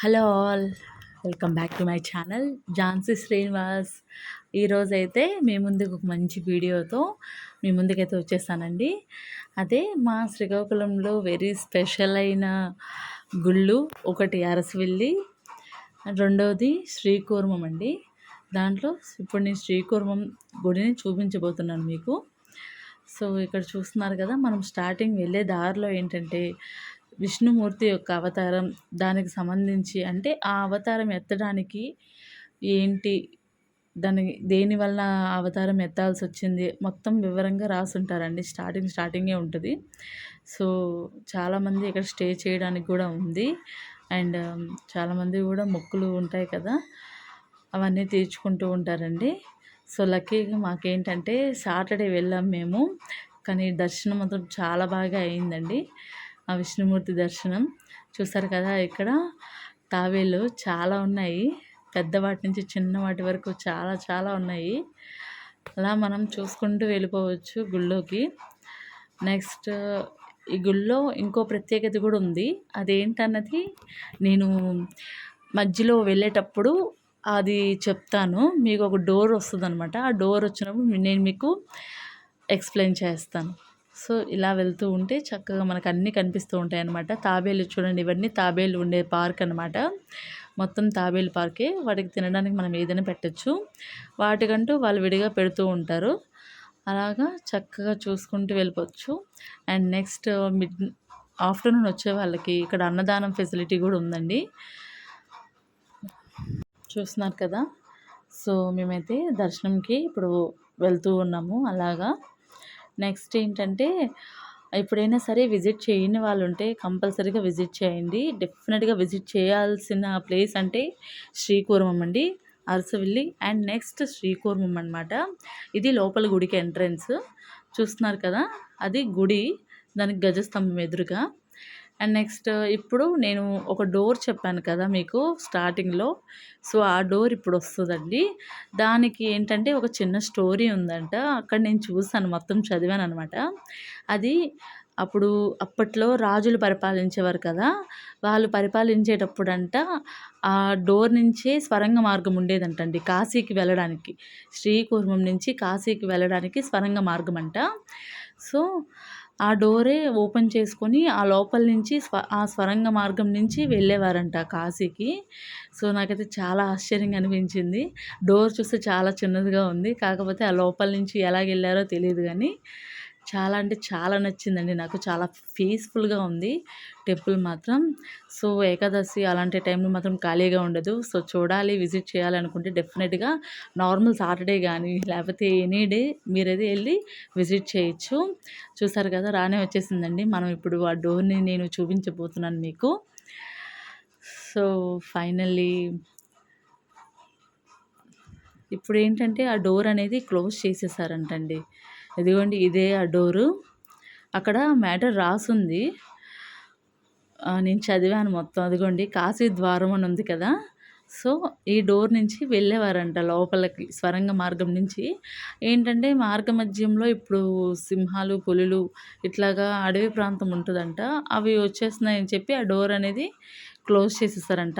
Hello all, welcome back to my channel Jhansi Srinivas. ఈరోజైతే మీ ముందుకు ఒక మంచి వీడియోతో మీ ముందుకైతే వచ్చేసానండి. అదే మా శ్రీకాకుళంలో వెరీ స్పెషల్ అయిన గుళ్ళు, ఒకటి అరసవిల్లి, రెండవది శ్రీకూర్మం అండి. దాంట్లో ఇప్పుడు నేను శ్రీకూర్మం గుడిని చూపించబోతున్నాను మీకు. సో ఇక్కడ చూస్తున్నారు కదా, మనం స్టార్టింగ్ వెళ్ళే దారిలో ఏంటంటే విష్ణుమూర్తి యొక్క అవతారం, దానికి సంబంధించి అంటే ఆ అవతారం ఎత్తడానికి ఏంటి, దేనివల్ల అవతారం ఎత్తాల్సి వచ్చింది మొత్తం వివరంగా రాసుంటారండి. స్టార్టింగే ఉంటుంది. సో చాలామంది ఇక్కడ స్టే చేయడానికి కూడా ఉంది. అండ్ చాలామంది కూడా మొక్కులు ఉంటాయి కదా, అవన్నీ తీర్చుకుంటూ ఉంటారండి. సో లక్కీగా మాకేంటంటే సాటర్డే వెళ్ళాం మేము, కానీ దర్శనం మాత్రం చాలా బాగా అయిందండి. ఆ విష్ణుమూర్తి దర్శనం చూసారు కదా. ఇక్కడ తాబేలు చాలా ఉన్నాయి, పెద్దవాటి నుంచి చిన్న వాటి వరకు చాలా చాలా ఉన్నాయి. అలా మనం చూసుకుంటూ వెళ్ళిపోవచ్చు గుళ్ళోకి. నెక్స్ట్ ఈ గుళ్ళో ఇంకో ప్రత్యేకత కూడా ఉంది. అదేంటన్నది నేను మధ్యలో వెళ్ళేటప్పుడు అది చెప్తాను. మీకు ఒక డోర్ వస్తుంది అనమాట. ఆ డోర్ వచ్చినప్పుడు నేను మీకు ఎక్స్ప్లెయిన్ చేస్తాను. సో ఇలా వెళ్తూ ఉంటే చక్కగా మనకు అన్నీ కనిపిస్తూ ఉంటాయి అన్నమాట. తాబేలు చూడండి, ఇవన్నీ తాబేలు ఉండే పార్క్ అనమాట. మొత్తం తాబేలు పార్కే. వాటికి తినడానికి మనం ఏదైనా పెట్టచ్చు, వాటికంటూ వాళ్ళు విడిగా పెడుతూ ఉంటారు. అలాగా చక్కగా చూసుకుంటూ వెళ్ళిపోవచ్చు. అండ్ నెక్స్ట్ ఆఫ్టర్నూన్ వచ్చే వాళ్ళకి ఇక్కడ అన్నదానం ఫెసిలిటీ కూడా ఉందండి. చూస్తున్నారు కదా. సో మేమైతే దర్శనంకి ఇప్పుడు వెళ్తూ ఉన్నాము. అలాగా నెక్స్ట్ ఏంటంటే, ఎప్పుడైనా సరే విజిట్ చేయని వాళ్ళు ఉంటే కంపల్సరీగా విజిట్ చేయండి. డెఫినెట్గా విజిట్ చేయాల్సిన ప్లేస్ అంటే శ్రీకూర్మం అండి, అరసవిల్లి అండ్ నెక్స్ట్ శ్రీకూర్మం అనమాట. ఇది లోపల గుడికి ఎంట్రన్స్. చూస్తున్నారు కదా, అది గుడి, దానికి గజస్తంభం ఎదురుగా. అండ్ నెక్స్ట్ ఇప్పుడు నేను ఒక డోర్ చెప్పాను కదా మీకు స్టార్టింగ్లో. సో ఆ డోర్ ఇప్పుడు వస్తుందండి. దానికి ఏంటంటే ఒక చిన్న స్టోరీ ఉందంట. అక్కడ నేను చూసాను, మొత్తం చదివాను అనమాట. అది అప్పట్లో రాజులు పరిపాలించేవారు కదా, వాళ్ళు పరిపాలించేటప్పుడంట ఆ డోర్ నుంచే స్వరంగ మార్గం ఉండేదంటండి కాశీకి వెళ్ళడానికి. శ్రీకూర్మం నుంచి కాశీకి వెళ్ళడానికి స్వరంగ మార్గం అంట. సో ఆ డోరే ఓపెన్ చేసుకొని ఆ లోపల నుంచి ఆ స్వరంగ మార్గం నుంచి వెళ్ళేవారంట కాశీకి. సో నాకైతే చాలా ఆశ్చర్యంగా అనిపించింది. డోర్ చూస్తే చాలా చిన్నదిగా ఉంది, కాకపోతే ఆ లోపల నుంచి ఎలాగ వెళ్ళారో తెలియదు, కానీ చాలా అంటే చాలా నచ్చిందండి నాకు. చాలా పీస్ఫుల్గా ఉంది టెంపుల్ మాత్రం. సో ఏకాదశి అలాంటి టైంలో మాత్రం ఖాళీగా ఉండదు. సో చూడాలి, విజిట్ చేయాలనుకుంటే డెఫినెట్గా నార్మల్ సాటర్డే కానీ లేకపోతే ఎనీ డే మీరైతే వెళ్ళి విజిట్ చేయొచ్చు. చూసారు కదా, రానే వచ్చేసిందండి. మనం ఇప్పుడు ఆ డోర్ని నేను చూపించబోతున్నాను మీకు. సో ఫైనల్లీ ఇప్పుడు ఏంటంటే ఆ డోర్ అనేది క్లోజ్ చేసేసారంటండి. ఇదిగోండి, ఇదే ఆ డోరు. అక్కడ మ్యాటర్ రాసుంది, నేను చదివాను మొత్తం. అదిగోండి, కాశీ ద్వారం అని ఉంది కదా. సో ఈ డోర్ నుంచి వెళ్ళేవారంట లోపలికి స్వరంగ మార్గం నుంచి. ఏంటంటే మార్గ మధ్యంలో ఇప్పుడు సింహాలు, పులులు ఇట్లాగా అడవి ప్రాంతం ఉంటుందంట, అవి వచ్చేస్తున్నాయని చెప్పి ఆ డోర్ అనేది క్లోజ్ చేసేసారంట.